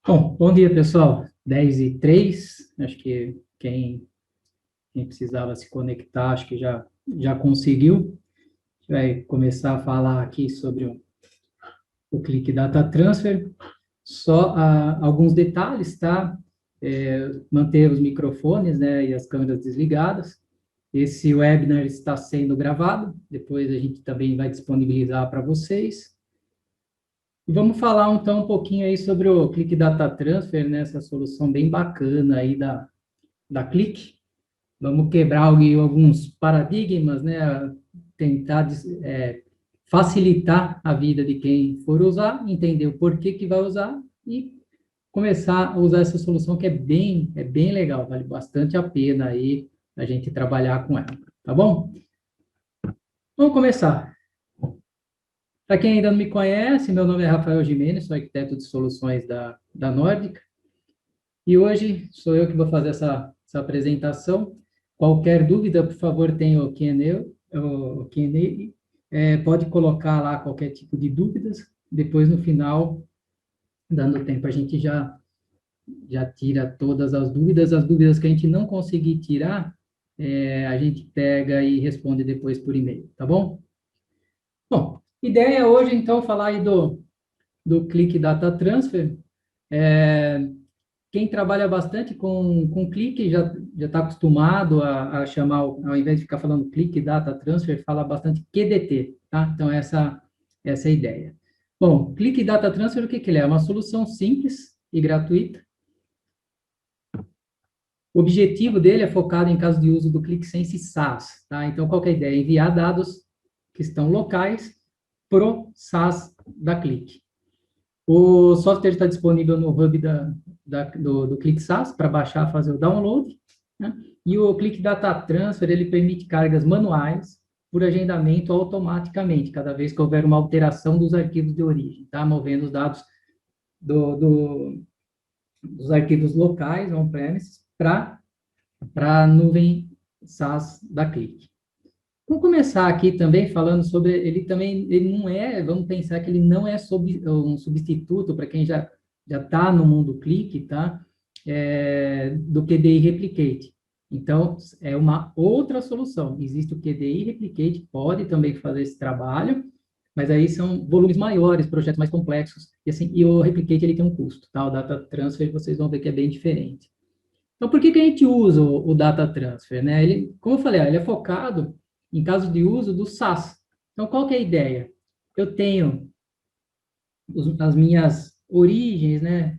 Bom dia, pessoal. 10h03, acho que quem precisava se conectar, acho que já conseguiu. A gente vai começar a falar aqui sobre o Click Data Transfer. Só alguns detalhes, tá? Manter os microfones, né, e as câmeras desligadas. Esse webinar está sendo gravado, depois a gente também vai disponibilizar para vocês. E vamos falar, então, um pouquinho aí sobre o Click Data Transfer, né, essa solução bem bacana aí da Click. Vamos quebrar alguns paradigmas, né? Tentar facilitar a vida de quem for usar, entender o porquê que vai usar e começar a usar essa solução que é bem legal, vale bastante a pena aí a gente trabalhar com ela, tá bom? Vamos começar. Para quem ainda não me conhece, meu nome é Rafael Gimenez, sou arquiteto de soluções da Nórdica. E hoje sou eu que vou fazer essa apresentação. Qualquer dúvida, por favor, tem o Q&A. Pode colocar lá qualquer tipo de dúvidas. Depois, no final, dando tempo, a gente já tira todas as dúvidas. As dúvidas que a gente não conseguir tirar, a gente pega e responde depois por e-mail, tá bom? Bom, ideia hoje, então, falar aí do Click Data Transfer. Quem trabalha bastante com clique já está acostumado a chamar, ao invés de ficar falando clique, data transfer, fala bastante QDT, tá? Então, essa é a ideia. Bom, clique data transfer, o que ele é? É uma solução simples e gratuita. O objetivo dele é focado em caso de uso do ClickSense SaaS, tá? Então, qual que é a ideia? Enviar dados que estão locais pro SaaS da Click. O software está disponível no hub do ClickSaaS para baixar, fazer o download, né? E o Click Data Transfer, ele permite cargas manuais por agendamento automaticamente, cada vez que houver uma alteração dos arquivos de origem, tá? Movendo os dados dos arquivos locais, on-premises, para a nuvem SaaS da Click. Vamos começar aqui também falando sobre, ele não é, vamos pensar que ele não é um substituto para quem já está no mundo Click, tá? Do QDI Replicate. Então, é uma outra solução. Existe o QDI Replicate, pode também fazer esse trabalho, mas aí são volumes maiores, projetos mais complexos, e assim, e o Replicate ele tem um custo, tá? O Data Transfer vocês vão ver que é bem diferente. Então, por que a gente usa o Data Transfer, né? Ele, como eu falei, ele é focado em caso de uso do SaaS. Então, qual que é a ideia? Eu tenho as minhas origens, né,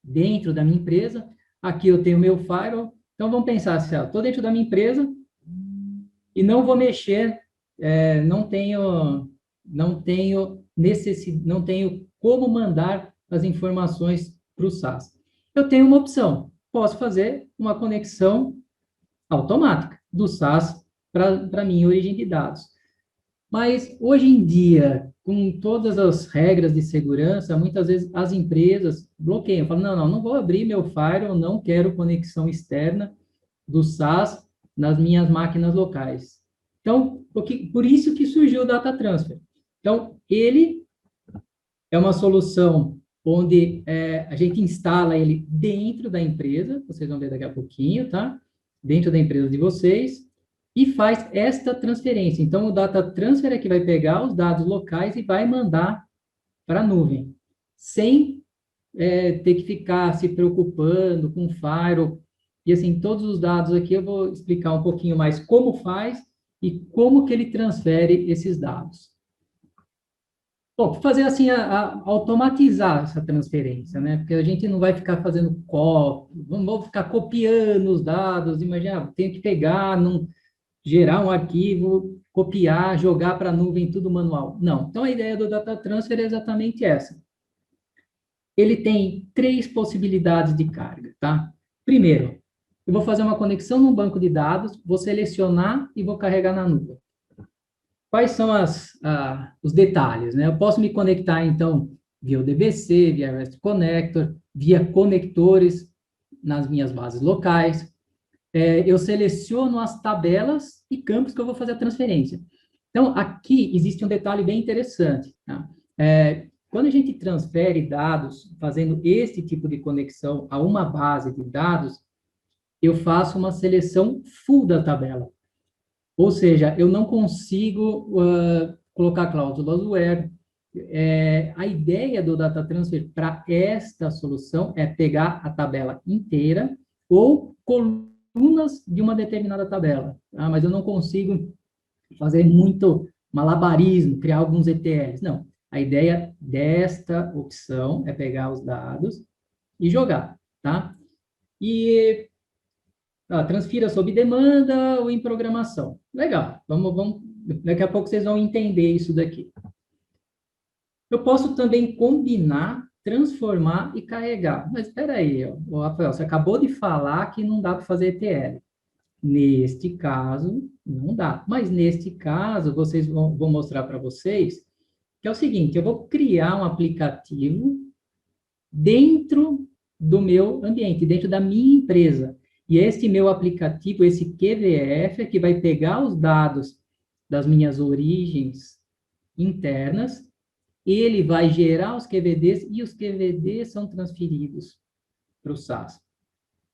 dentro da minha empresa. Aqui eu tenho meu firewall. Então, vamos pensar assim, estou dentro da minha empresa e não vou mexer, não tenho como mandar as informações para o SaaS. Eu tenho uma opção, posso fazer uma conexão automática do SaaS para a minha origem de dados. Mas, hoje em dia, com todas as regras de segurança, muitas vezes as empresas bloqueiam, falam, não vou abrir meu firewall, não quero conexão externa do SaaS nas minhas máquinas locais. Então, por isso que surgiu o Data Transfer. Então, ele é uma solução onde a gente instala ele dentro da empresa, vocês vão ver daqui a pouquinho, tá? Dentro da empresa de vocês, e faz esta transferência. Então, o Data Transfer é que vai pegar os dados locais e vai mandar para a nuvem, sem ter que ficar se preocupando com firewall. E, assim, todos os dados aqui eu vou explicar um pouquinho mais como faz e como que ele transfere esses dados. Bom, fazer assim, automatizar essa transferência, né? Porque a gente não vai ficar fazendo cópia, vamos ficar copiando os dados, imagina, tenho que pegar, gerar um arquivo, copiar, jogar para a nuvem, tudo manual. Não. Então, a ideia do Data Transfer é exatamente essa. Ele tem 3 possibilidades de carga, tá? Primeiro, eu vou fazer uma conexão no banco de dados, vou selecionar e vou carregar na nuvem. Quais são os detalhes, né? Eu posso me conectar, então, via o DBC, via REST Connector, via conectores nas minhas bases locais. Eu seleciono as tabelas e campos que eu vou fazer a transferência. Então, aqui existe um detalhe bem interessante. Tá? quando a gente transfere dados, fazendo esse tipo de conexão a uma base de dados, eu faço uma seleção full da tabela. Ou seja, eu não consigo colocar cláusulas where. A ideia do data transfer para esta solução é pegar a tabela inteira ou colunas de uma determinada tabela. Tá? Mas eu não consigo fazer muito malabarismo, criar alguns ETLs. Não. A ideia desta opção é pegar os dados e jogar, tá? E transfira sob demanda ou em programação. Legal, vamos, daqui a pouco vocês vão entender isso daqui. Eu posso também combinar, transformar e carregar. Mas espera aí, Rafael, você acabou de falar que não dá para fazer ETL. Neste caso, não dá. Mas neste caso, vou mostrar para vocês que é o seguinte, eu vou criar um aplicativo dentro do meu ambiente, dentro da minha empresa. E este meu aplicativo, esse QVF, é que vai pegar os dados das minhas origens internas, ele vai gerar os QVDs e os QVDs são transferidos para o SaaS.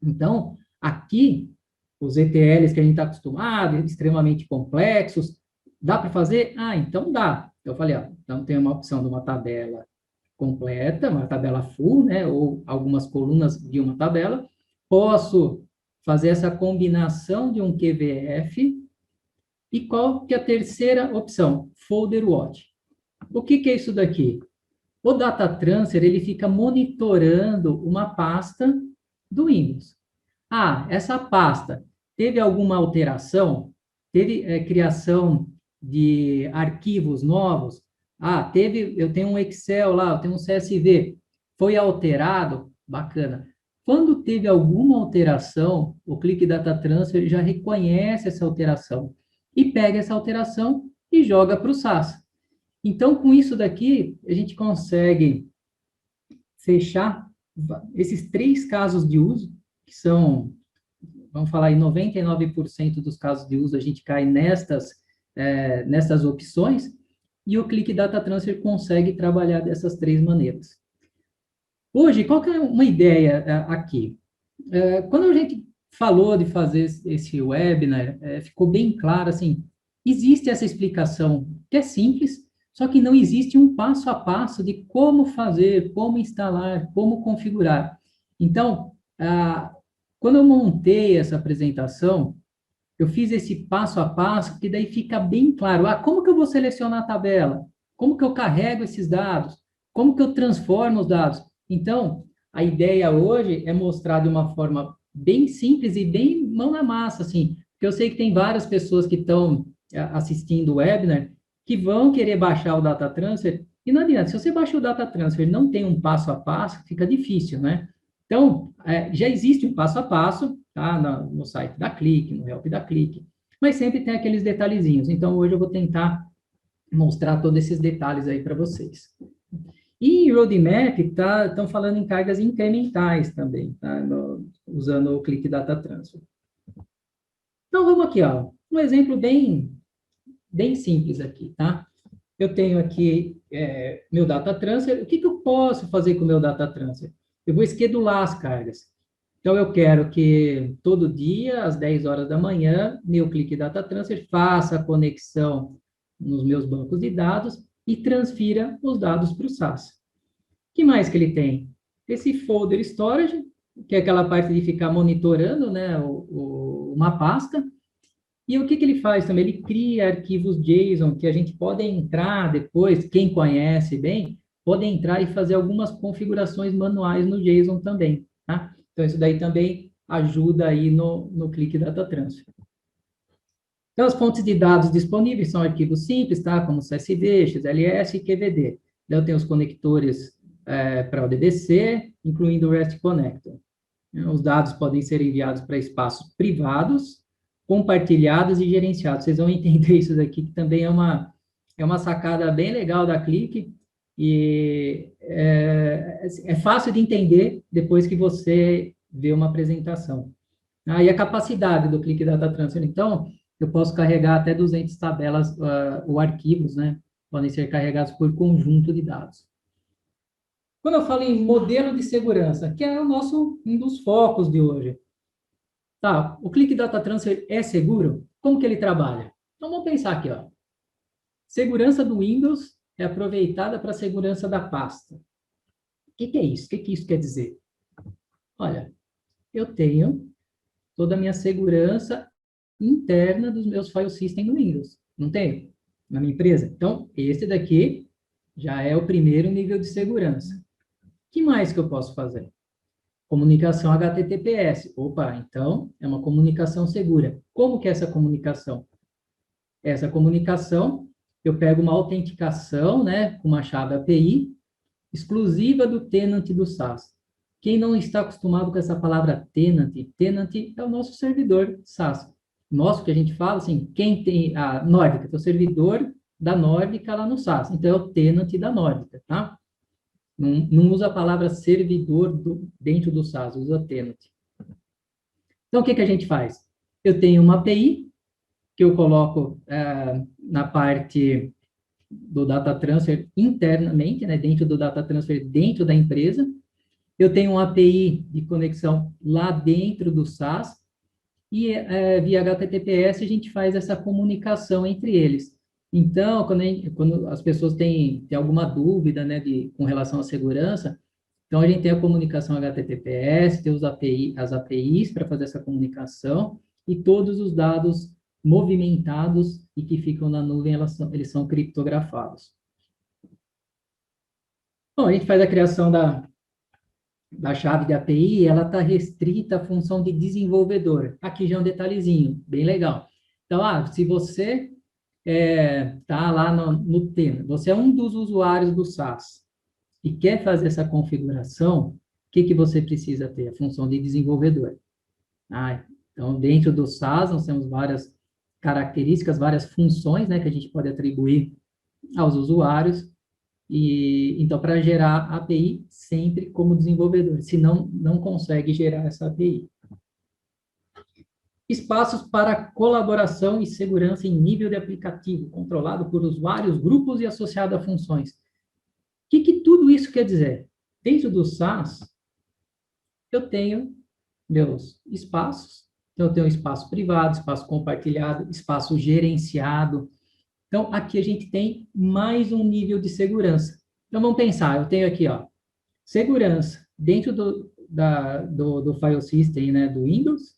Então, aqui, os ETLs que a gente está acostumado, extremamente complexos, dá para fazer? Ah, então dá. Eu falei, então tem uma opção de uma tabela completa, uma tabela full, né, ou algumas colunas de uma tabela. Posso fazer essa combinação de um QVF. E qual que é a terceira opção? Folder Watch. O que é isso daqui? O Data Transfer, ele fica monitorando uma pasta do Windows. Essa pasta teve alguma alteração? Teve criação de arquivos novos? Eu tenho um Excel lá, eu tenho um CSV. Foi alterado? Bacana. Quando teve alguma alteração, o Click Data Transfer já reconhece essa alteração e pega essa alteração e joga para o SaaS. Então, com isso daqui, a gente consegue fechar esses 3 casos de uso, que são, vamos falar em 99% dos casos de uso, a gente cai nestas opções, e o Click Data Transfer consegue trabalhar dessas 3 maneiras. Hoje, qual que é uma ideia aqui? Quando a gente falou de fazer esse webinar, ficou bem claro, assim, existe essa explicação que é simples, só que não existe um passo a passo de como fazer, como instalar, como configurar. Então, quando eu montei essa apresentação, eu fiz esse passo a passo, que daí fica bem claro. Como que eu vou selecionar a tabela? Como que eu carrego esses dados? Como que eu transformo os dados? Então, a ideia hoje é mostrar de uma forma bem simples e bem mão na massa, assim, porque eu sei que tem várias pessoas que estão assistindo o webinar que vão querer baixar o Data Transfer, e não adianta, se você baixa o Data Transfer e não tem um passo a passo, fica difícil, né? Então, já existe um passo a passo, tá? No site da Click, no Help da Click, mas sempre tem aqueles detalhezinhos. Então, hoje eu vou tentar mostrar todos esses detalhes aí para vocês. E Roadmap estão falando em cargas incrementais também, tá? Usando o Click Data Transfer. Então, vamos aqui, um exemplo bem simples aqui, tá? Eu tenho aqui meu Data Transfer. O que eu posso fazer com o meu Data Transfer? Eu vou esquedular as cargas. Então, eu quero que todo dia, às 10 horas da manhã, meu Click Data Transfer faça a conexão nos meus bancos de dados e transfira os dados para o SaaS. O que mais que ele tem? Esse folder storage, que é aquela parte de ficar monitorando, né, uma pasta. E o que ele faz também? Ele cria arquivos JSON que a gente pode entrar depois, quem conhece bem, pode entrar e fazer algumas configurações manuais no JSON também, tá? Então, isso daí também ajuda aí no Click Data Transfer. Então, as fontes de dados disponíveis são arquivos simples, tá? Como CSV, XLS e QVD. Então, eu tenho os conectores para o DBC, incluindo o REST Connector. Os dados podem ser enviados para espaços privados, compartilhados e gerenciados. Vocês vão entender isso daqui, que também é uma sacada bem legal da Click, e é fácil de entender depois que você vê uma apresentação. E a capacidade do Click Data Transfer, então, eu posso carregar até 200 tabelas ou arquivos, né? Podem ser carregados por conjunto de dados. Quando eu falo em modelo de segurança, que é o nosso, um dos focos de hoje, tá? O Click Data Transfer é seguro? Como que ele trabalha? Então, vamos pensar aqui, ó. Segurança do Windows é aproveitada para a segurança da pasta. O que é isso? O que isso quer dizer? Olha, eu tenho toda a minha segurança interna dos meus file system no Windows. Não tenho? Na minha empresa. Então, esse daqui já é o primeiro nível de segurança. O que mais que eu posso fazer? Comunicação HTTPS. Opa, então é uma comunicação segura. Como que é essa comunicação? Essa comunicação, eu pego uma autenticação, né, com uma chave API, exclusiva do tenant do SaaS. Quem não está acostumado com essa palavra tenant, tenant é o nosso servidor SaaS. Nosso que a gente fala assim, quem tem a Nórdica, que é o servidor da Nórdica lá no SaaS. Então, é o tenant da Nórdica, tá? Não usa a palavra servidor dentro do SaaS, usa tenant. Então, o que a gente faz? Eu tenho uma API que eu coloco na parte do data transfer internamente, né, dentro do data transfer dentro da empresa. Eu tenho uma API de conexão lá dentro do SaaS e via HTTPS a gente faz essa comunicação entre eles. Então, quando as pessoas têm alguma dúvida, né, com relação à segurança, então a gente tem a comunicação HTTPS, tem as APIs para fazer essa comunicação e todos os dados movimentados e que ficam na nuvem, eles são criptografados. Bom, a gente faz a criação da chave de API, ela está restrita à função de desenvolvedor. Aqui já é um detalhezinho, bem legal. Então, se você está lá no tema, você é um dos usuários do SaaS e quer fazer essa configuração, o que você precisa ter? A função de desenvolvedor. Então, dentro do SaaS, nós temos várias características, várias funções, né, que a gente pode atribuir aos usuários, e então, para gerar API, sempre como desenvolvedor, senão não consegue gerar essa API. Espaços para colaboração e segurança em nível de aplicativo, controlado por usuários, grupos e associado a funções. O que tudo isso quer dizer? Dentro do SaaS, eu tenho meus espaços, então eu tenho espaço privado, espaço compartilhado, espaço gerenciado. Então, aqui a gente tem mais um nível de segurança. Então, vamos pensar, eu tenho aqui, ó, segurança dentro do file system, né, do Windows.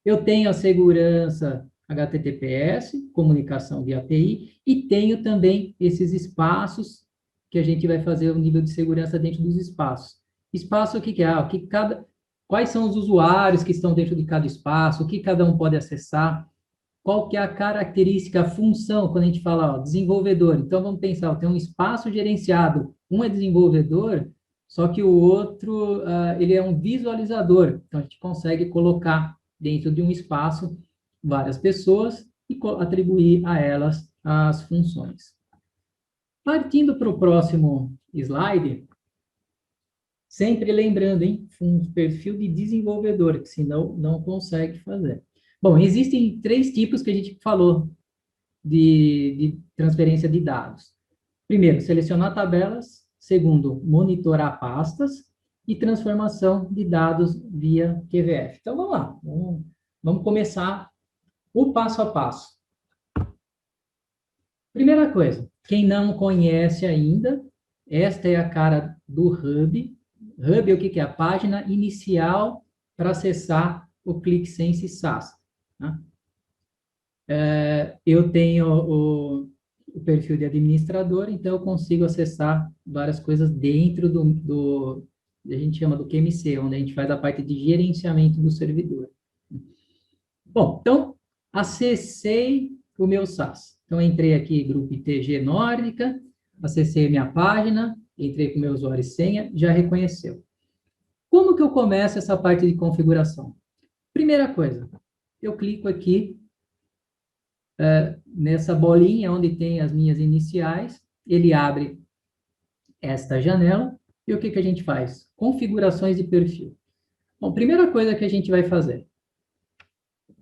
Eu tenho a segurança HTTPS, comunicação via API, e tenho também esses espaços que a gente vai fazer o nível de segurança dentro dos espaços. Espaço, o que é? Quais são os usuários que estão dentro de cada espaço, o que cada um pode acessar, qual que é a característica, a função, quando a gente fala, ó, desenvolvedor. Então, vamos pensar, tem um espaço gerenciado, um é desenvolvedor, só que o outro, ele é um visualizador. Então, a gente consegue colocar dentro de um espaço várias pessoas e atribuir a elas as funções. Partindo para o próximo slide, sempre lembrando, hein, um perfil de desenvolvedor, que senão não consegue fazer. Bom, existem 3 tipos que a gente falou de transferência de dados. Primeiro, selecionar tabelas. Segundo, monitorar pastas. E transformação de dados via QVF. Então, vamos lá. Vamos começar o passo a passo. Primeira coisa, quem não conhece ainda, esta é a cara do Hub. Hub é o que é? A página inicial para acessar o ClickSense SaaS. Tá? Eu tenho o perfil de administrador, então eu consigo acessar várias coisas dentro a gente chama do QMC, onde a gente faz a parte de gerenciamento do servidor. Bom, então, acessei o meu SaaS. Então, entrei aqui, grupo ITG Nórdica, acessei minha página, entrei com meu usuário e senha, já reconheceu. Como que eu começo essa parte de configuração? Primeira coisa, eu clico aqui nessa bolinha onde tem as minhas iniciais, ele abre esta janela, e o que a gente faz? Configurações de perfil. Bom, primeira coisa que a gente vai fazer,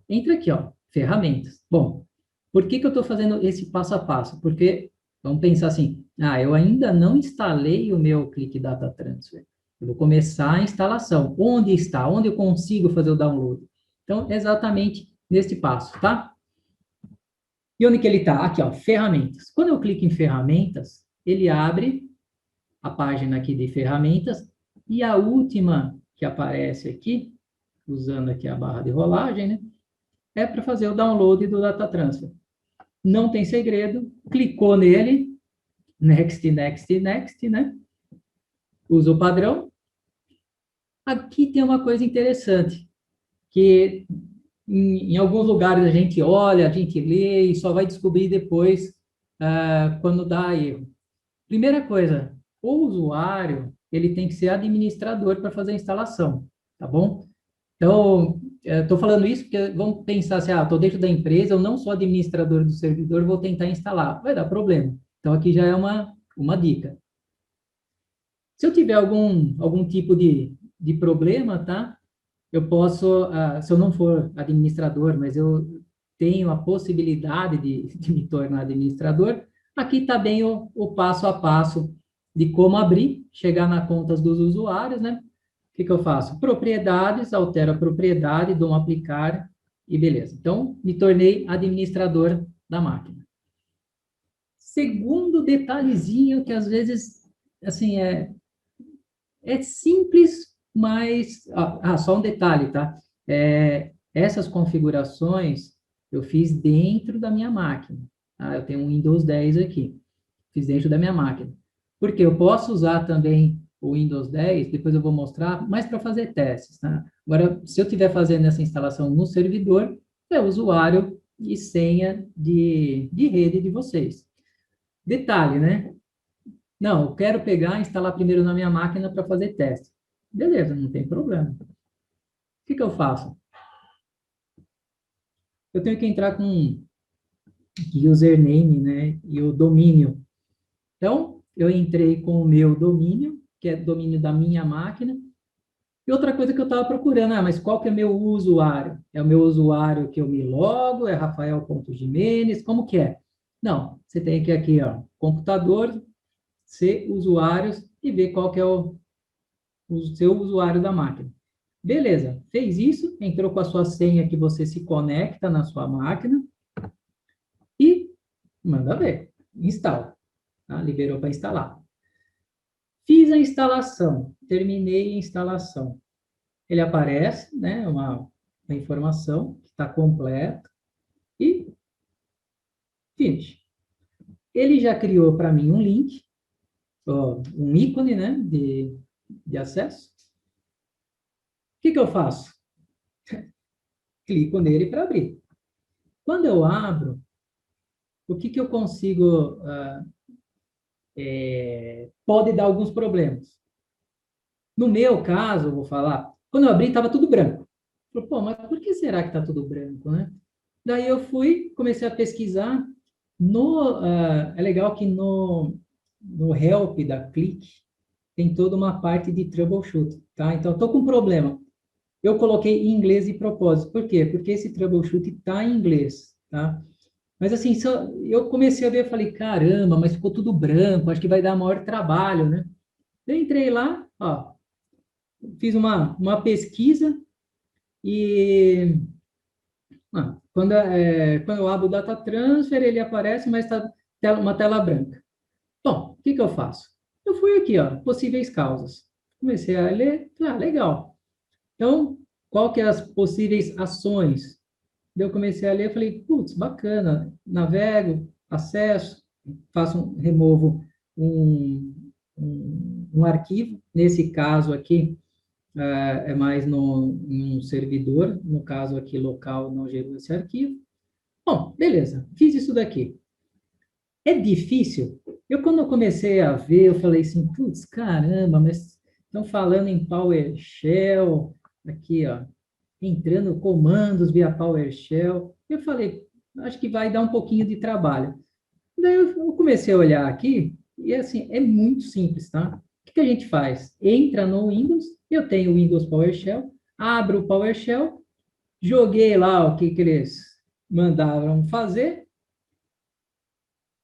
entra aqui, ó, ferramentas. Bom, por que eu estou fazendo esse passo a passo? Porque, vamos pensar assim, Ah, eu ainda não instalei o meu Click Data Transfer. Eu vou começar a instalação. Onde está? Onde eu consigo fazer o download? Então, exatamente neste passo, tá? E onde que ele está? Aqui, ó, ferramentas. Quando eu clico em ferramentas, ele abre a página aqui de ferramentas e a última que aparece aqui, usando aqui a barra de rolagem, né? É para fazer o download do Data Transfer. Não tem segredo, clicou nele, next, next, next, né? Usa o padrão. Aqui tem uma coisa interessante, que em alguns lugares a gente olha, a gente lê e só vai descobrir depois quando dá erro. Primeira coisa, o usuário, ele tem que ser administrador para fazer a instalação, tá bom? Então, estou falando isso porque vamos pensar assim, estou dentro da empresa, eu não sou administrador do servidor, vou tentar instalar. Vai dar problema. Então, aqui já é uma dica. Se eu tiver algum tipo de problema, tá? Eu posso, se eu não for administrador, mas eu tenho a possibilidade de me tornar administrador, aqui está bem o passo a passo de como abrir, chegar nas contas dos usuários, né? O que eu faço? Propriedades, altero a propriedade, dou um aplicar e beleza. Então, me tornei administrador da máquina. Segundo detalhezinho que às vezes, assim, é simples, mas... só um detalhe, tá? Essas configurações eu fiz dentro da minha máquina. Tá? Eu tenho um Windows 10 aqui. Fiz dentro da minha máquina. Porque eu posso usar também o Windows 10, depois eu vou mostrar, mas para fazer testes. Tá? Agora, se eu estiver fazendo essa instalação no servidor, é usuário e senha de rede de vocês. Detalhe, né? Não, eu quero pegar e instalar primeiro na minha máquina para fazer teste. Beleza, não tem problema. O que eu faço? Eu tenho que entrar com username, né, e o domínio. Então, eu entrei com o meu domínio, que é domínio da minha máquina. E outra coisa que eu estava procurando, mas qual que é meu usuário? É o meu usuário que eu me logo, é rafael.gimenez, como que é? Não, você tem que aqui, ó, computador, ser usuários e ver qual que é o seu usuário da máquina. Beleza, fez isso, entrou com a sua senha que você se conecta na sua máquina e manda ver, instala. Tá? Liberou para instalar. Fiz a instalação, terminei a instalação. Ele aparece, né, uma informação que está completa e finish. Ele já criou para mim um link, um ícone, né, de acesso. O que eu faço? Clico nele para abrir. Quando eu abro, o que eu consigo... pode dar alguns problemas. No meu caso, eu vou falar, quando eu abri, estava tudo branco. Falei, pô, mas por que será que está tudo branco, né? Daí eu fui, comecei a pesquisar. É legal que no help da Click tem toda uma parte de troubleshoot, tá? Então, estou com um problema. Eu coloquei em inglês de propósito. Por quê? Porque esse troubleshoot está em inglês, tá? Mas assim, eu comecei a ver, eu falei, caramba, mas ficou tudo branco, acho que vai dar maior trabalho, né? Eu entrei lá, ó, fiz uma pesquisa e quando eu abro o Data Transfer, ele aparece, mas está uma tela branca. Bom, o que eu faço? Eu fui aqui, ó, possíveis causas. Comecei a ler, legal. Então, qual que é as possíveis ações? Eu comecei a ler, falei, putz, bacana, navego, acesso, removo um arquivo, nesse caso aqui, é mais em um servidor, no caso aqui local não gerou esse arquivo. Bom, beleza, fiz isso daqui. É difícil? Quando eu comecei a ver, eu falei assim, putz, caramba, mas estão falando em PowerShell, aqui, ó, entrando comandos via PowerShell. Eu falei, acho que vai dar um pouquinho de trabalho. Daí eu comecei a olhar aqui, e assim, é muito simples, tá? O que a gente faz? Entra no Windows, eu tenho o Windows PowerShell, abro o PowerShell, joguei lá o que eles mandaram fazer,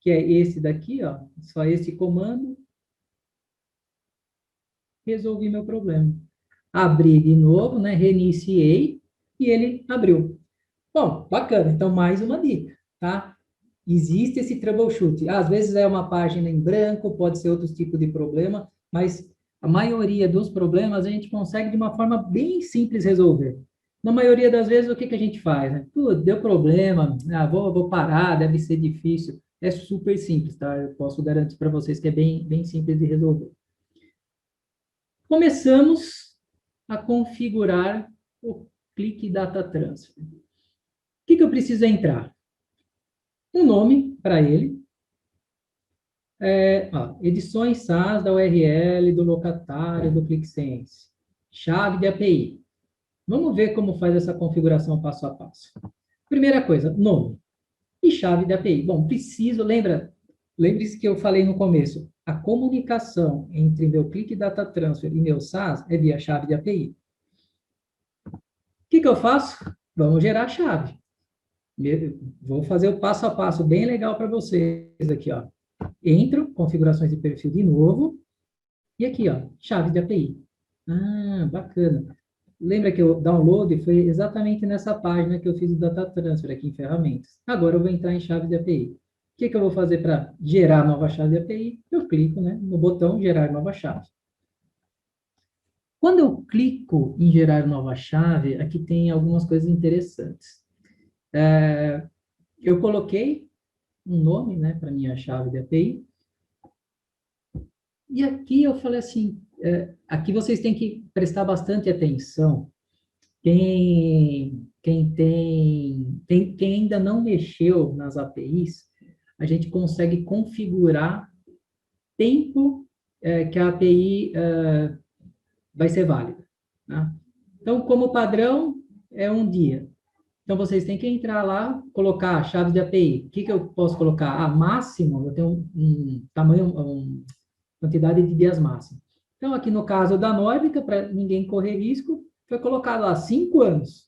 que é esse daqui, ó, só esse comando, resolvi meu problema. Abri de novo, né, reiniciei e ele abriu. Bom, bacana. Então, mais uma dica, tá? Existe esse troubleshoot. Às vezes é uma página em branco, pode ser outro tipo de problema, mas a maioria dos problemas a gente consegue de uma forma bem simples resolver. Na maioria das vezes, o que que a gente faz, né? Pô, deu problema, vou parar, deve ser difícil. É super simples, tá? Eu posso garantir para vocês que é bem simples de resolver. Começamos a configurar o Click Data Transfer. O que que eu preciso entrar? Um nome para ele, edições SAS da URL, do locatário, do ClickSense. Chave de API. Vamos ver como faz essa configuração passo a passo. Primeira coisa, nome e chave de API. Bom, lembre-se que eu falei no começo, a comunicação entre meu Click Data Transfer e meu SAS é via chave de API. O que que eu faço? Vamos gerar a chave. Vou fazer o passo a passo bem legal para vocês aqui, ó. Entro, configurações de perfil de novo, e aqui, ó, chave de API. Ah, bacana. Lembra que o download foi exatamente nessa página que eu fiz o data transfer aqui em ferramentas. Agora eu vou entrar em chave de API. O que que eu vou fazer para gerar nova chave de API? Eu clico, né, no botão gerar nova chave. Quando eu clico em gerar nova chave, aqui tem algumas coisas interessantes. Eu coloquei um nome, né, para minha chave de API. E aqui eu falei assim, aqui vocês têm que prestar bastante atenção. Quem ainda não mexeu nas APIs, a gente consegue configurar tempo que a API vai ser válida. Tá? Então, como padrão, é um dia. Então, vocês têm que entrar lá, colocar a chave de API. O que que eu posso colocar? Máximo, eu tenho um tamanho, quantidade de dias máximo. Então, aqui no caso da Nórdica, para ninguém correr risco, foi colocado lá 5 anos.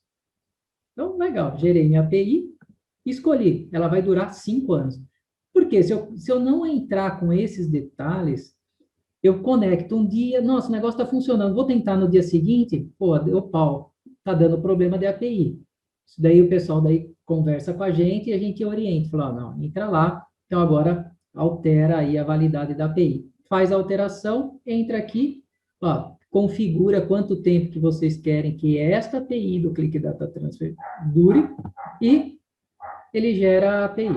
Então, legal, gerei minha API, escolhi, ela vai durar 5 anos. Porque se eu não entrar com esses detalhes, eu conecto um dia, nossa, o negócio está funcionando, vou tentar no dia seguinte, pô, deu pau, está dando problema de API. Isso daí o pessoal daí conversa com a gente e a gente orienta, fala, não, entra lá, então agora altera aí a validade da API. Faz a alteração, entra aqui, ó, configura quanto tempo que vocês querem que esta API do Click Data Transfer dure e ele gera a API.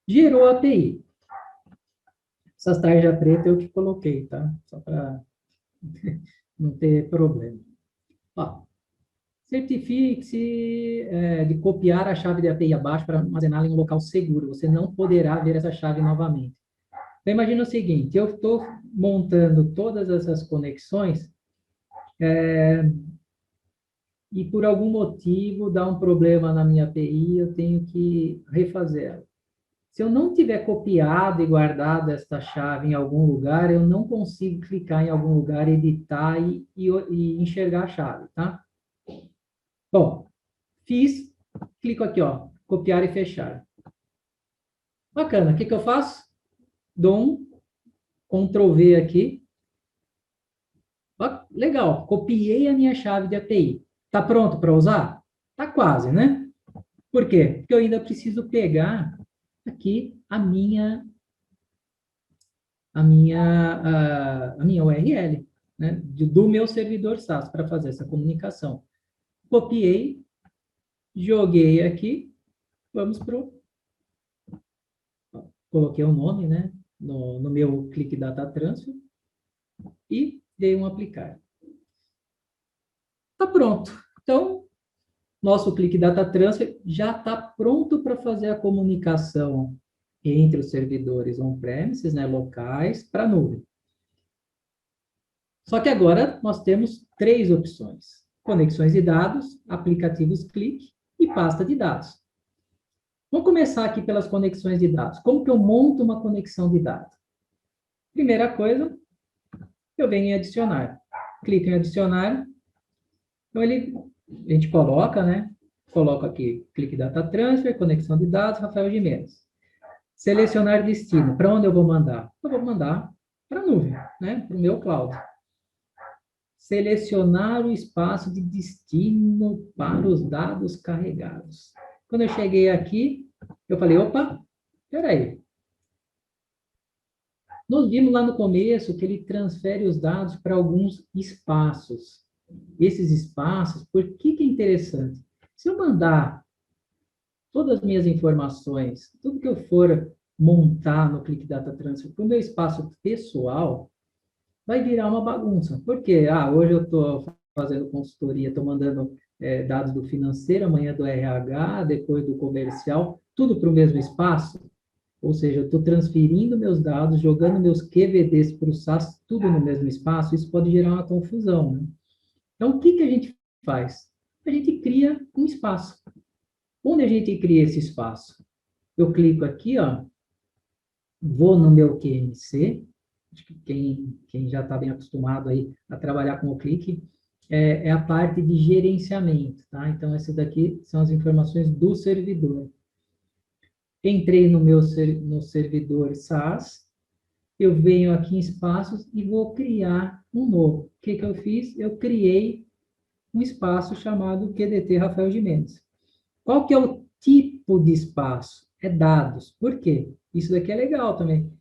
Gerou a API. Essas tarjas pretas eu que coloquei, tá? Só para não ter problema. Ó, certifique-se de copiar a chave de API abaixo para armazená-la em um local seguro. Você não poderá ver essa chave novamente. Então, imagina o seguinte, eu estou montando todas essas conexões e por algum motivo dá um problema na minha API, eu tenho que refazer ela. Se eu não tiver copiado e guardado esta chave em algum lugar, eu não consigo clicar em algum lugar, editar e enxergar a chave, tá? Bom, fiz, clico aqui, ó, copiar e fechar. Bacana, o que que eu faço? Dou um Ctrl V aqui. Ó, legal, copiei a minha chave de API. Tá pronto para usar? Tá quase, né? Por quê? Porque eu ainda preciso pegar aqui a minha URL, né, do meu servidor SaaS para fazer essa comunicação. Copiei, joguei aqui, vamos pro... Coloquei o nome, né, no meu Click Data Transfer e dei um aplicar. Tá pronto. Então, nosso Click Data Transfer já está pronto para fazer a comunicação entre os servidores on-premises, né, locais, para a nuvem. Só que agora nós temos 3 opções: conexões de dados, aplicativos Click e pasta de dados. Vamos começar aqui pelas conexões de dados. Como que eu monto uma conexão de dados? Primeira coisa, eu venho em adicionar. Clico em adicionar. Então, a gente coloca, né? Coloco aqui, Click Data Transfer, conexão de dados, Rafael Gimenez. Selecionar destino. Para onde eu vou mandar? Eu vou mandar para a nuvem, né? Para o meu cloud. Selecionar o espaço de destino para os dados carregados. Quando eu cheguei aqui, eu falei, opa, peraí. Nós vimos lá no começo que ele transfere os dados para alguns espaços. Esses espaços, por que que é interessante? Se eu mandar todas as minhas informações, tudo que eu for montar no Click Data Transfer para o meu espaço pessoal, vai virar uma bagunça. Por quê? Hoje eu estou fazendo consultoria, estou mandando dados do financeiro, amanhã do RH, depois do comercial, tudo para o mesmo espaço. Ou seja, eu estou transferindo meus dados, jogando meus QVDs para o SAS, tudo no mesmo espaço, isso pode gerar uma confusão, né? Então, o que que a gente faz? A gente cria um espaço. Onde a gente cria esse espaço? Eu clico aqui, ó, vou no meu QMC, acho que quem já está bem acostumado aí a trabalhar com o clique, é a parte de gerenciamento, tá? Então, essas daqui são as informações do servidor. Entrei no servidor SAS, eu venho aqui em espaços e vou criar um novo. O que que eu fiz? Eu criei um espaço chamado QDT Rafael Gimenez. Qual que é o tipo de espaço? É dados. Por quê? Isso daqui é legal também.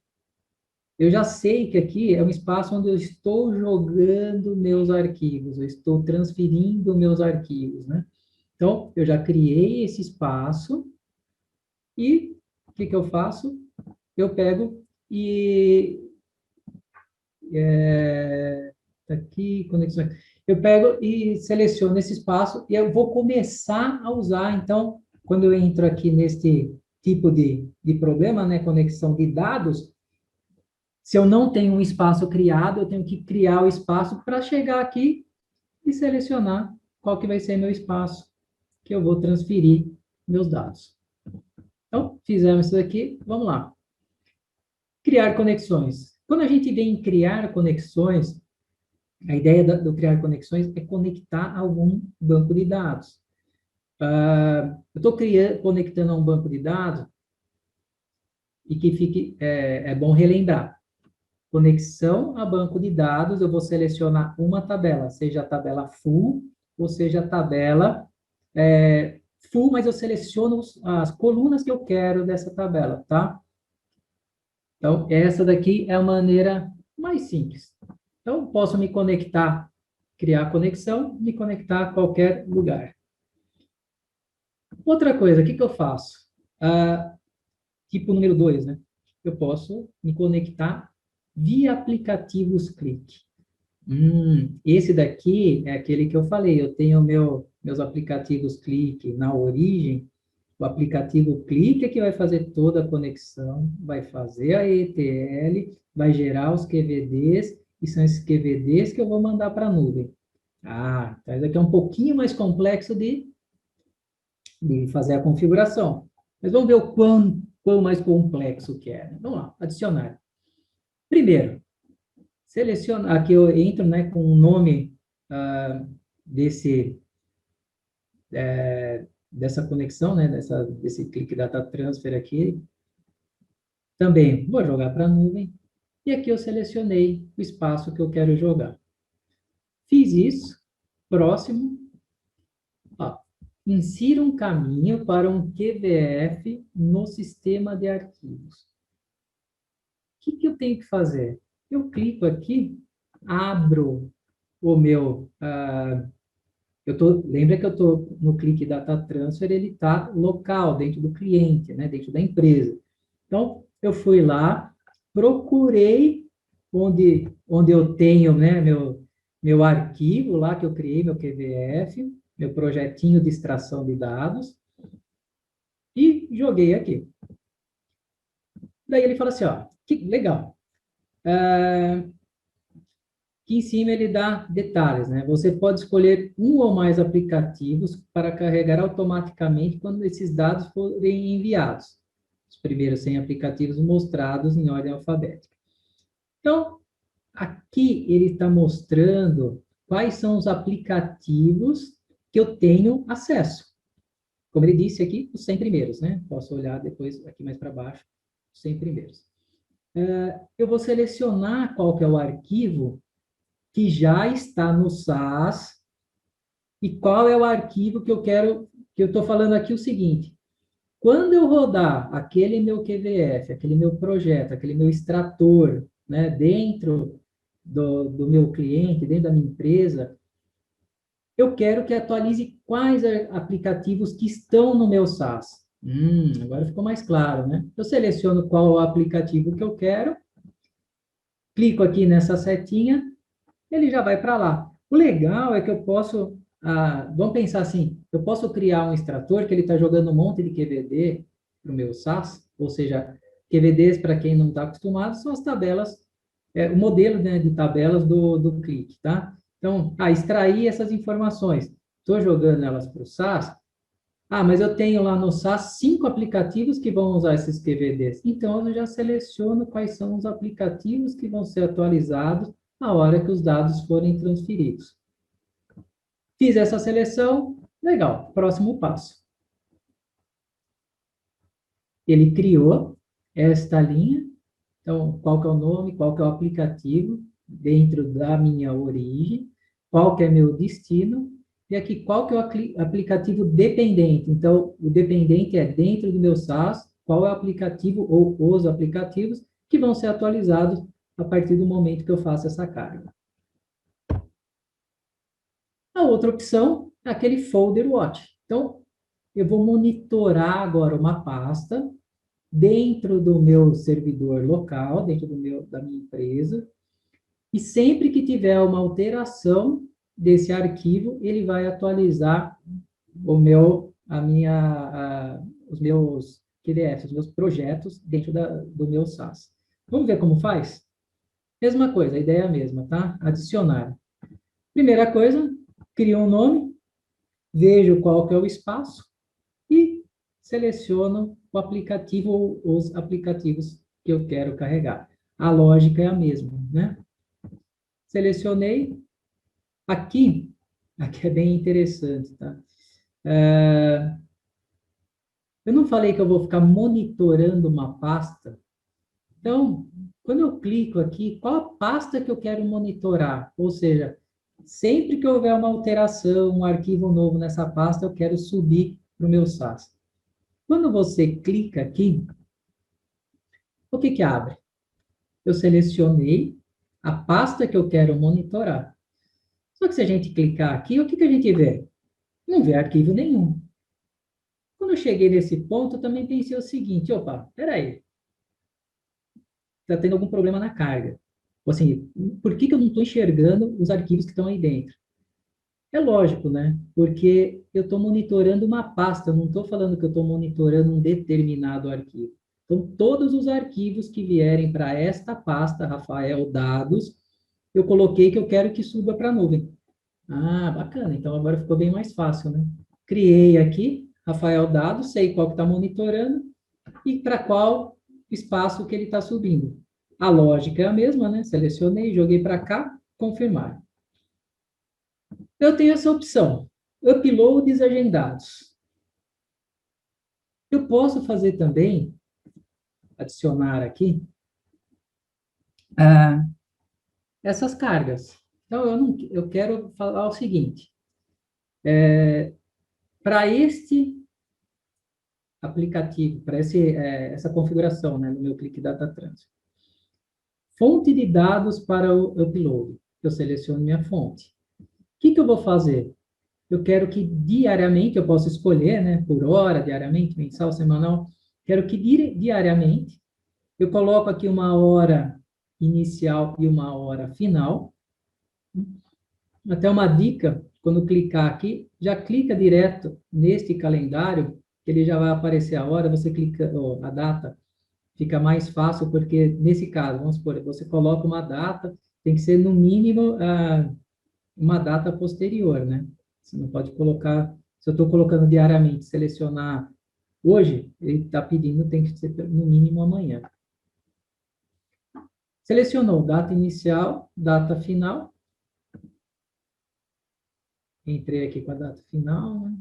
Eu já sei que aqui é um espaço onde eu estou jogando meus arquivos, eu estou transferindo meus arquivos, né? Então, eu já criei esse espaço e o que que eu faço? Eu pego e tá aqui, conexão. Eu pego e seleciono esse espaço e eu vou começar a usar. Então, quando eu entro aqui neste tipo de problema, né, conexão de dados, se eu não tenho um espaço criado, eu tenho que criar o espaço para chegar aqui e selecionar qual que vai ser meu espaço que eu vou transferir meus dados. Então, fizemos isso aqui, vamos lá. Criar conexões. Quando a gente vem criar conexões, a ideia do criar conexões é conectar a algum banco de dados. Eu estou conectando a um banco de dados e que fique, é bom relembrar. Conexão a banco de dados, eu vou selecionar uma tabela, seja a tabela full, ou seja a tabela full, mas eu seleciono as colunas que eu quero dessa tabela, tá? Então, essa daqui é a maneira mais simples. Então, posso me conectar, criar conexão, me conectar a qualquer lugar. Outra coisa, o que que eu faço? Tipo número 2, né? Eu posso me conectar via aplicativos Click. Esse daqui é aquele que eu falei, eu tenho meus aplicativos Click na origem, o aplicativo Click é que vai fazer toda a conexão, vai fazer a ETL, vai gerar os QVDs, e são esses QVDs que eu vou mandar para a nuvem. Então isso aqui é um pouquinho mais complexo de fazer a configuração. Mas vamos ver o quão mais complexo que é. Vamos lá, adicionar. Primeiro, selecionar, aqui eu entro, né, com o nome dessa conexão, né, desse Click Data Transfer aqui. Também vou jogar para a nuvem. E aqui eu selecionei o espaço que eu quero jogar. Fiz isso. Próximo. Ó, insira um caminho para um QVF no sistema de arquivos. O que que eu tenho que fazer? Eu clico aqui, abro o meu... lembra que eu estou no Click Data Transfer, ele está local, dentro do cliente, né, dentro da empresa. Então, eu fui lá, procurei onde eu tenho, né, meu arquivo lá que eu criei, meu QVF, meu projetinho de extração de dados, e joguei aqui. Daí ele fala assim, ó, que legal. Aqui em cima ele dá detalhes, né? Você pode escolher um ou mais aplicativos para carregar automaticamente quando esses dados forem enviados. Os primeiros 100 aplicativos mostrados em ordem alfabética. Então, aqui ele está mostrando quais são os aplicativos que eu tenho acesso. Como ele disse aqui, os 100 primeiros, né? Posso olhar depois aqui mais para baixo 100 primeiros. Eu vou selecionar qual que é o arquivo que já está no SAS e qual é o arquivo que eu quero, que eu estou falando aqui o seguinte, quando eu rodar aquele meu QVF, aquele meu projeto, aquele meu extrator, né, dentro do meu cliente, dentro da minha empresa, eu quero que atualize quais aplicativos que estão no meu SaaS. Agora ficou mais claro, né? Eu seleciono qual o aplicativo que eu quero, clico aqui nessa setinha, ele já vai para lá. O legal é que eu posso, vamos pensar assim, eu posso criar um extrator que ele está jogando um monte de QVD para o meu SaaS, ou seja, QVDs, para quem não está acostumado, são as tabelas, o modelo, né, de tabelas do Click, tá? Então, extrair essas informações. Estou jogando elas para o SaaS. Mas eu tenho lá no SaaS 5 aplicativos que vão usar esses QVDs. Então, eu já seleciono quais são os aplicativos que vão ser atualizados na hora que os dados forem transferidos. Fiz essa seleção, legal. Próximo passo. Ele criou esta linha. Então, qual que é o nome, qual que é o aplicativo dentro da minha origem, qual que é meu destino, e aqui qual que é o aplicativo dependente. Então, o dependente é dentro do meu SaaS, qual é o aplicativo ou os aplicativos que vão ser atualizados a partir do momento que eu faço essa carga. A outra opção é aquele folder watch. Então, eu vou monitorar agora uma pasta dentro do meu servidor local, dentro da minha empresa, e sempre que tiver uma alteração desse arquivo, ele vai atualizar os meus PDFs, os meus projetos dentro do meu SaaS. Vamos ver como faz? Mesma coisa, a ideia é a mesma, tá? Adicionar. Primeira coisa, crio um nome, vejo qual que é o espaço e seleciono o aplicativo ou os aplicativos que eu quero carregar. A lógica é a mesma, né? Selecionei. Aqui é bem interessante, tá? Eu não falei que eu vou ficar monitorando uma pasta. Então, quando eu clico aqui, qual a pasta que eu quero monitorar? Ou seja, sempre que houver uma alteração, um arquivo novo nessa pasta, eu quero subir para o meu SaaS. Quando você clica aqui, o que que abre? Eu selecionei a pasta que eu quero monitorar. Só que se a gente clicar aqui, o que que a gente vê? Não vê arquivo nenhum. Quando eu cheguei nesse ponto, eu também pensei o seguinte, opa, peraí, está tendo algum problema na carga. Ou assim, por que que eu não estou enxergando os arquivos que estão aí dentro? É lógico, né? Porque eu estou monitorando uma pasta, eu não estou falando que eu estou monitorando um determinado arquivo. Então, todos os arquivos que vierem para esta pasta, Rafael Dados, eu coloquei que eu quero que suba para a nuvem. Bacana. Então, agora ficou bem mais fácil, né? Criei aqui, Rafael Dados, sei qual que está monitorando e para qual espaço que ele está subindo. A lógica é a mesma, né? Selecionei, joguei para cá, confirmar. Eu tenho essa opção, uploads agendados. Eu posso fazer também, adicionar aqui, essas cargas. Então, eu quero falar o seguinte, para este aplicativo, para essa configuração, né, no meu Click Data Transfer, fonte de dados para o upload. Eu seleciono minha fonte. O que eu vou fazer? Eu quero que diariamente, eu posso escolher, né, por hora, diariamente, mensal, semanal, quero que diariamente eu coloco aqui uma hora inicial e uma hora final. Até uma dica, quando clicar aqui, já clica direto neste calendário, que ele já vai aparecer a hora, você clica, a data, fica mais fácil, porque nesse caso, vamos supor, você coloca uma data, tem que ser no mínimo uma data posterior, né? Você não pode colocar, se eu estou colocando diariamente, selecionar hoje, ele está pedindo, tem que ser no mínimo amanhã. Selecionou data inicial, data final. Entrei aqui com a data final, né?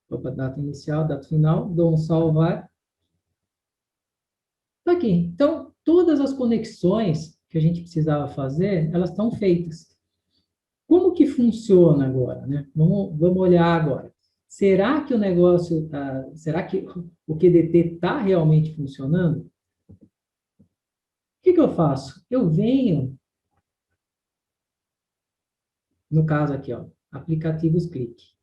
Opa, data inicial, data final, dou um salvar. Tá aqui. Então, todas as conexões que a gente precisava fazer, elas estão feitas. Como que funciona agora, né? Vamos olhar agora. Será que o negócio, será que o QDT está realmente funcionando? O que eu faço? Eu venho, no caso aqui, ó, aplicativos clique.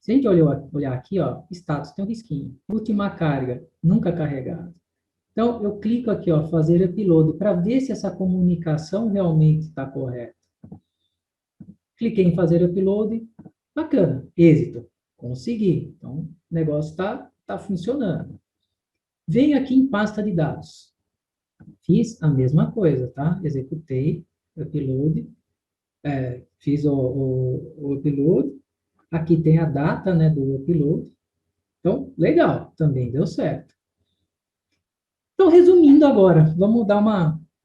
Se a gente olhar aqui, ó, status tem um risquinho. Última carga, nunca carregado. Então, eu clico aqui, ó, fazer upload, para ver se essa comunicação realmente está correta. Cliquei em fazer upload, bacana, êxito, consegui. Então, o negócio tá funcionando. Venho aqui em pasta de dados. Fiz a mesma coisa, tá? Executei, upload, fiz o upload. Aqui tem a data, né, do upload. Então, legal, também deu certo. Então, resumindo agora, vamos dar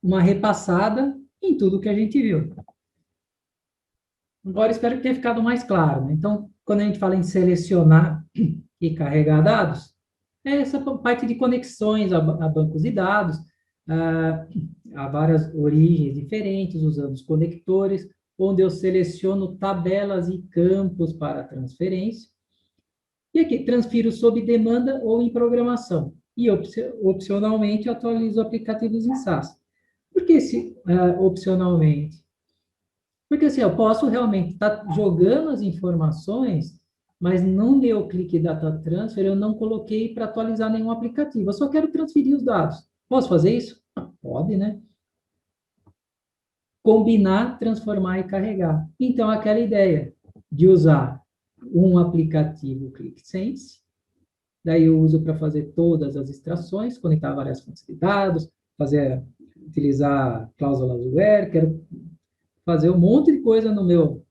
uma repassada em tudo que a gente viu. Agora, espero que tenha ficado mais claro, né? Então, quando a gente fala em selecionar e carregar dados, é essa parte de conexões a bancos de dados, há várias origens diferentes, usando os conectores, onde eu seleciono tabelas e campos para transferência. E aqui, transfiro sob demanda ou em programação. E, opcionalmente, atualizo aplicativos em SaaS. Por que opcionalmente? Porque assim, eu posso realmente estar jogando as informações, mas no meu clique Data Transfer eu não coloquei para atualizar nenhum aplicativo. Eu só quero transferir os dados. Posso fazer isso? Pode, né? Combinar, transformar e carregar. Então, aquela ideia de usar um aplicativo ClickSense, daí eu uso para fazer todas as extrações, conectar várias fontes de dados, utilizar cláusulas where, quero fazer um monte de coisa no meu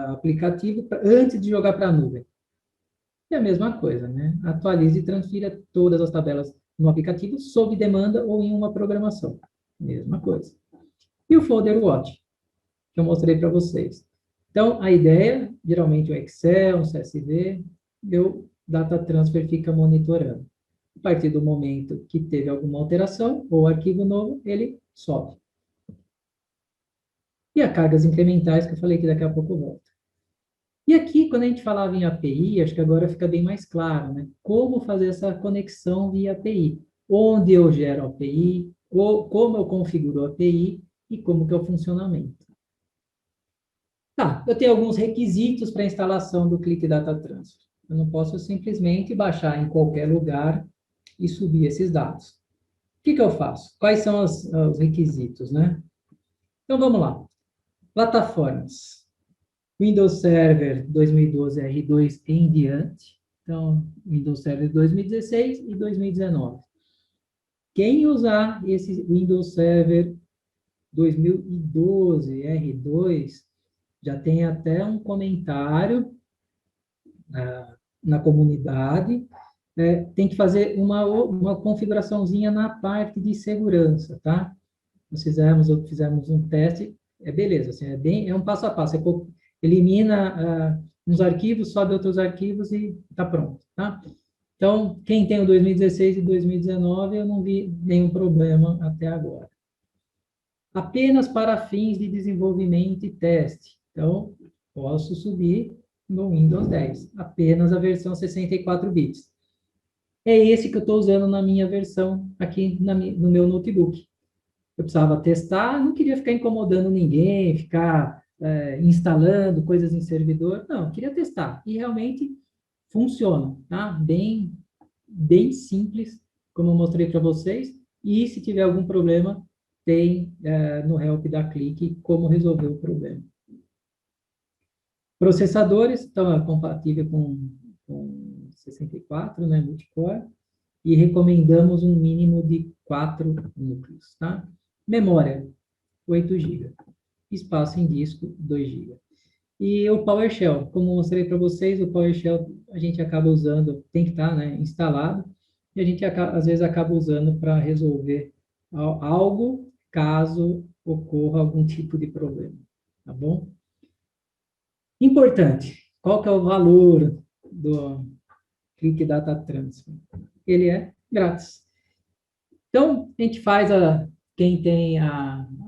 aplicativo antes de jogar para a nuvem. É a mesma coisa, né? Atualize e transfira todas as tabelas no aplicativo sob demanda ou em uma programação. Mesma coisa. E o folder watch, que eu mostrei para vocês. Então, a ideia, geralmente o Excel, o CSV, meu data transfer fica monitorando. A partir do momento que teve alguma alteração ou arquivo novo, ele sobe. E as cargas incrementais, que eu falei que daqui a pouco eu volto. E aqui, quando a gente falava em API, acho que agora fica bem mais claro, né? Como fazer essa conexão via API. Onde eu gero a API, como eu configuro a API e como que é o funcionamento. Tá, eu tenho alguns requisitos para a instalação do Click Data Transfer. Eu não posso simplesmente baixar em qualquer lugar e subir esses dados. O que eu faço? Quais são os requisitos, né? Então, vamos lá. Plataformas. Windows Server 2012 R2 em diante. Então, Windows Server 2016 e 2019. Quem usar esse Windows Server 2012 R2 já tem até um comentário na comunidade. Tem que fazer uma configuraçãozinha na parte de segurança, tá? Nós fizemos um teste, beleza, assim, é um passo a passo. Você elimina uns arquivos, sobe outros arquivos e está pronto, tá? Então, quem tem o 2016 e 2019, eu não vi nenhum problema até agora. Apenas para fins de desenvolvimento e teste. Então, posso subir no Windows 10, apenas a versão 64 bits. É esse que eu estou usando na minha versão aqui no meu notebook. Eu precisava testar, não queria ficar incomodando ninguém, ficar instalando coisas em servidor. Não, queria testar. E realmente funciona, tá? Bem, bem simples, como eu mostrei para vocês. E se tiver algum problema, tem no help da Clique como resolver o problema. Processadores, então, é compatível com 64, né, multicore, e recomendamos um mínimo de 4 núcleos, tá? Memória, 8 GB. Espaço em disco, 2 GB. E o PowerShell, como eu mostrei para vocês, o PowerShell a gente acaba usando, tem que estar, né, instalado, e a gente às vezes acaba usando para resolver algo caso ocorra algum tipo de problema, tá bom? Importante, qual que é o valor do Click Data Transfer? Ele é grátis. Então, a gente faz quem tem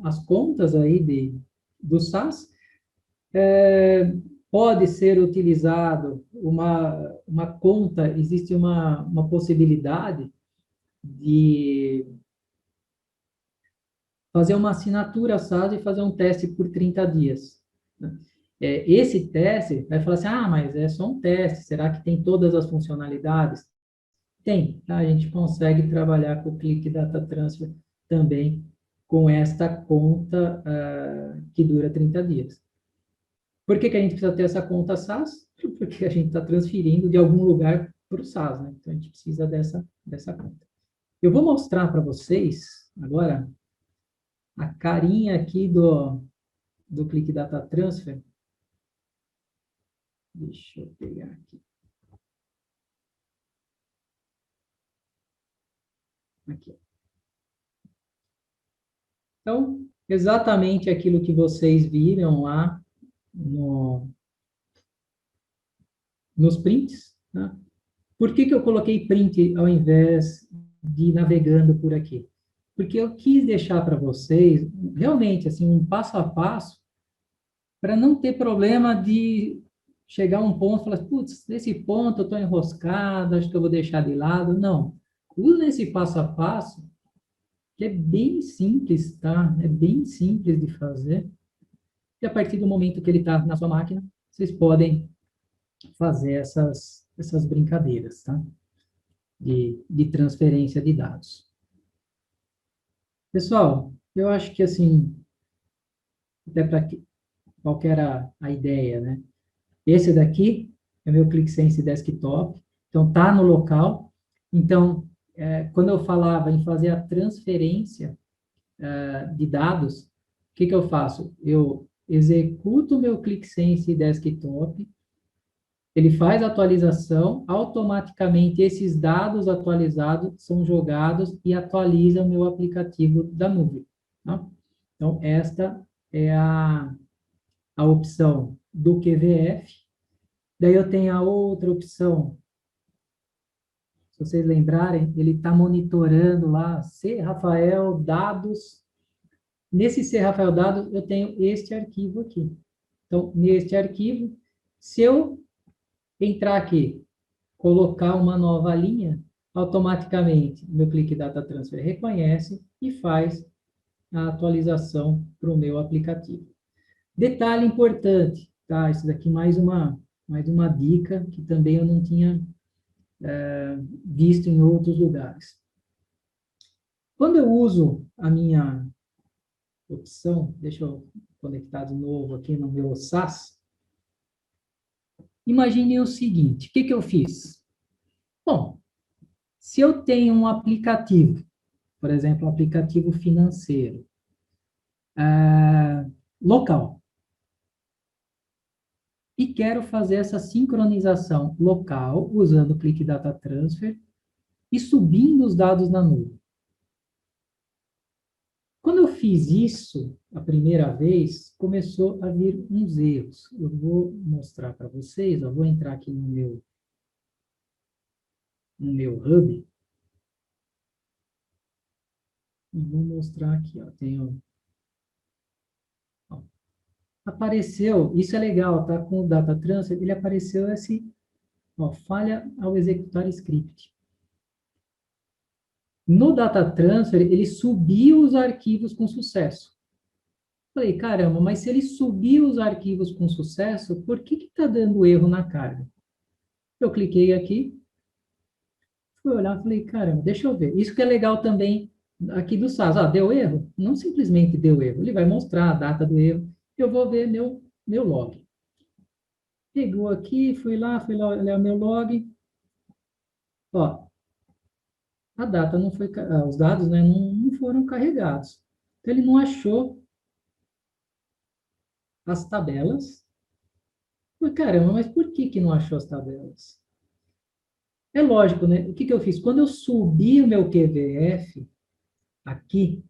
as contas aí do SaaS, pode ser utilizado uma conta, existe uma possibilidade de fazer uma assinatura SaaS e fazer um teste por 30 dias. Né? Esse teste vai falar assim, mas é só um teste, será que tem todas as funcionalidades? Tem, tá? A gente consegue trabalhar com o Click Data Transfer também com esta conta que dura 30 dias. Por que a gente precisa ter essa conta SaaS? Porque a gente está transferindo de algum lugar para o SaaS, né? Então, a gente precisa dessa conta. Eu vou mostrar para vocês, agora, a carinha aqui do Click Data Transfer. Deixa eu pegar aqui. Aqui. Então, exatamente aquilo que vocês viram lá nos prints. Né? Por que eu coloquei print ao invés de ir navegando por aqui? Porque eu quis deixar para vocês, realmente, assim, um passo a passo, para não ter problema de chegar a um ponto e falar, putz, nesse ponto eu estou enroscado, acho que eu vou deixar de lado. Não. Usa esse passo a passo, que é bem simples, tá? É bem simples de fazer. E a partir do momento que ele está na sua máquina, vocês podem fazer essas brincadeiras, tá? De transferência de dados. Pessoal, eu acho que assim, até para qual que era a ideia, né? Esse daqui é meu ClickSense Desktop, então tá no local. Então, quando eu falava em fazer a transferência de dados, o que eu faço? Eu executo o meu ClickSense Desktop, ele faz a atualização, automaticamente esses dados atualizados são jogados e atualiza o meu aplicativo da nuvem. Tá? Então, esta é a opção do QVF. Daí eu tenho a outra opção, se vocês lembrarem, ele está monitorando lá, C. Rafael Dados. Nesse C. Rafael Dados, eu tenho este arquivo aqui. Então, neste arquivo, se eu entrar aqui, colocar uma nova linha, automaticamente meu Click Data Transfer reconhece e faz a atualização para o meu aplicativo. Detalhe importante, tá? Isso daqui mais uma dica que também eu não tinha visto em outros lugares. Quando eu uso a minha opção, deixa eu conectar de novo aqui no meu SaaS, imagine o seguinte, o que eu fiz? Bom, se eu tenho um aplicativo, por exemplo, um aplicativo financeiro, local, e quero fazer essa sincronização local, usando o Click Data Transfer, e subindo os dados na nuvem. Quando eu fiz isso a primeira vez, começou a vir uns erros. Eu vou mostrar para vocês, eu vou entrar aqui no meu hub, e vou mostrar aqui, ó, ó, apareceu, isso é legal, tá? Com o Data Transfer, ele apareceu ó, falha ao executar script. No Data Transfer, ele subiu os arquivos com sucesso. Falei, caramba, mas se ele subiu os arquivos com sucesso, por que está dando erro na carga? Eu cliquei aqui, fui olhar, falei, caramba, deixa eu ver. Isso que é legal também aqui do SaaS. Deu erro? Não simplesmente deu erro. Ele vai mostrar a data do erro. Eu vou ver meu log. Pegou aqui, fui lá olhar meu log. Ó, a data não foi, os dados, né, não foram carregados. Então, ele não achou as tabelas. Falei, caramba, mas por que não achou as tabelas? É lógico, né? O que eu fiz? Quando eu subi o meu QVF aqui,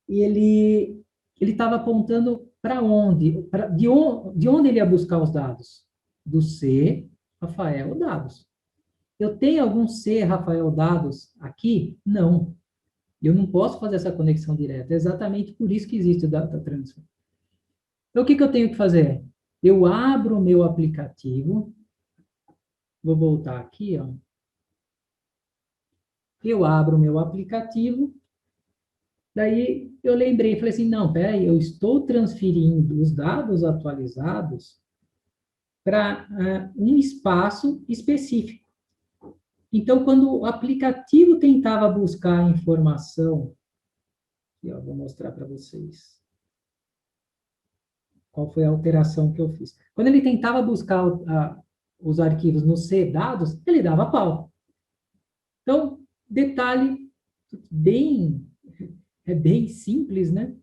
ele estava apontando para onde? De onde ele ia buscar os dados? Do C, Rafael, dados. Eu tenho algum C, Rafael, dados aqui? Não. Eu não posso fazer essa conexão direta. É exatamente por isso que existe o Data Transfer. Então, o que eu tenho que fazer? Eu abro o meu aplicativo. Vou voltar aqui, ó. Eu abro o meu aplicativo. Daí eu lembrei, falei assim, não, peraí, eu estou transferindo os dados atualizados para um espaço específico. Então, quando o aplicativo tentava buscar informação, aqui, ó, vou mostrar para vocês qual foi a alteração que eu fiz. Quando ele tentava buscar os arquivos no C dados, ele dava pau. Então, detalhe bem, é bem simples, né?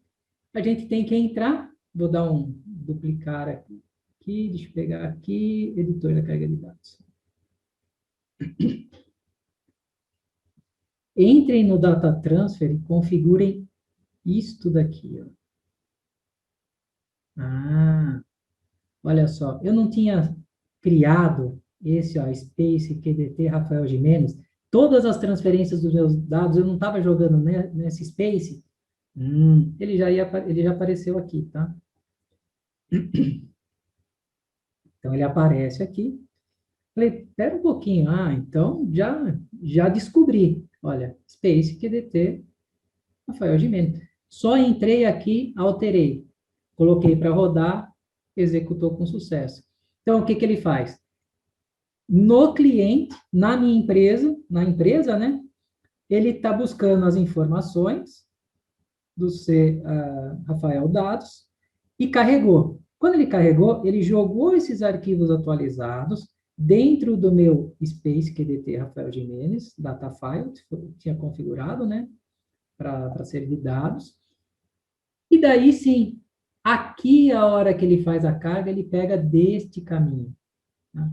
A gente tem que entrar, vou dar um duplicar aqui, deixa eu pegar aqui, editor da carga de dados. Entrem no Data Transfer e configurem isto daqui, ó. Ah, olha só, eu não tinha criado esse, ó, Space QDT Rafael Gimenez. Todas as transferências dos meus dados eu não estava jogando nesse Space. Ele já apareceu aqui, tá? Então ele aparece aqui. Falei, espera um pouquinho. Ah, então já descobri. Olha, Space QDT Rafael Gimenez. Só entrei aqui, alterei. Coloquei para rodar, executou com sucesso. Então, o que ele faz? No cliente, na empresa, né? Ele está buscando as informações do Rafael Dados e carregou. Quando ele carregou, ele jogou esses arquivos atualizados dentro do meu Space QDT Rafael Gimenez, data file, que tinha configurado, né? Para ser de dados. E daí sim, aqui a hora que ele faz a carga, ele pega deste caminho. Né?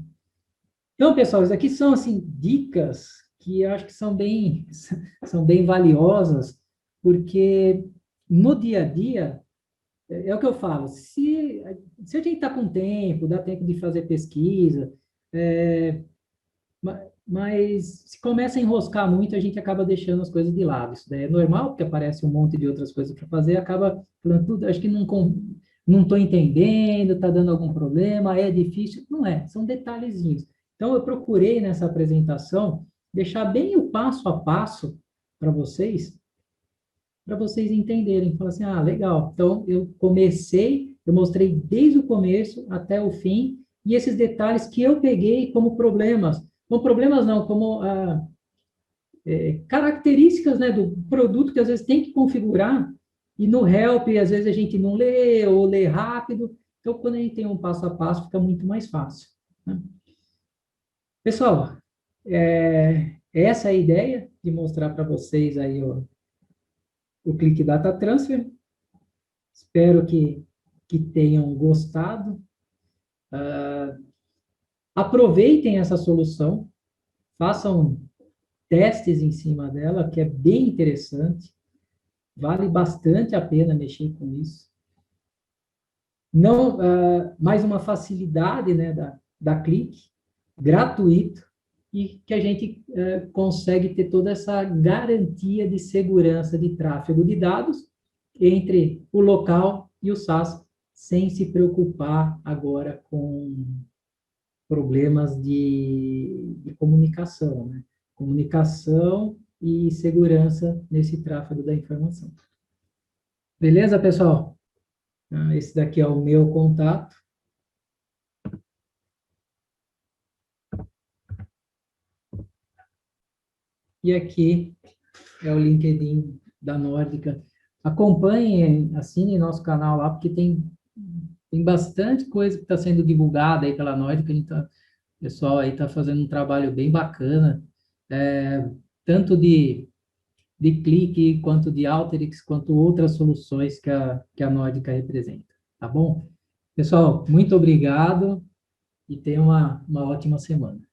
Então, pessoal, isso aqui são assim dicas que eu acho que são bem valiosas, porque no dia a dia é o que eu falo. Se a gente está com tempo, dá tempo de fazer pesquisa, mas se começa a enroscar muito, a gente acaba deixando as coisas de lado. Isso daí é normal, porque aparece um monte de outras coisas para fazer, acaba falando tudo, acho que não estou entendendo, está dando algum problema, é difícil. Não é, são detalhezinhos. Então, eu procurei nessa apresentação deixar bem o passo a passo para vocês entenderem. Falar assim, ah, legal. Então, eu mostrei desde o começo até o fim, e esses detalhes que eu peguei como problemas não, como características, né, do produto que às vezes tem que configurar, e no help, às vezes a gente não lê, ou lê rápido, então quando a gente tem um passo a passo, fica muito mais fácil. Né? Pessoal, essa é a ideia de mostrar para vocês aí o Click Data Transfer. Espero que tenham gostado. Aproveitem essa solução, façam testes em cima dela, que é bem interessante. Vale bastante a pena mexer com isso. Não, mais uma facilidade, né, da Click, gratuito, e que a gente consegue ter toda essa garantia de segurança de tráfego de dados entre o local e o SaaS, sem se preocupar agora com problemas de comunicação, né? Comunicação e segurança nesse tráfego da informação. Beleza, pessoal? Esse daqui é o meu contato. E aqui é o LinkedIn da Nórdica. Acompanhem, assinem nosso canal lá, porque tem bastante coisa que está sendo divulgada aí pela Nórdica. Então, o pessoal aí está fazendo um trabalho bem bacana, tanto de Click, quanto de Alteryx, quanto outras soluções que a Nórdica representa. Tá bom? Pessoal, muito obrigado e tenham uma ótima semana.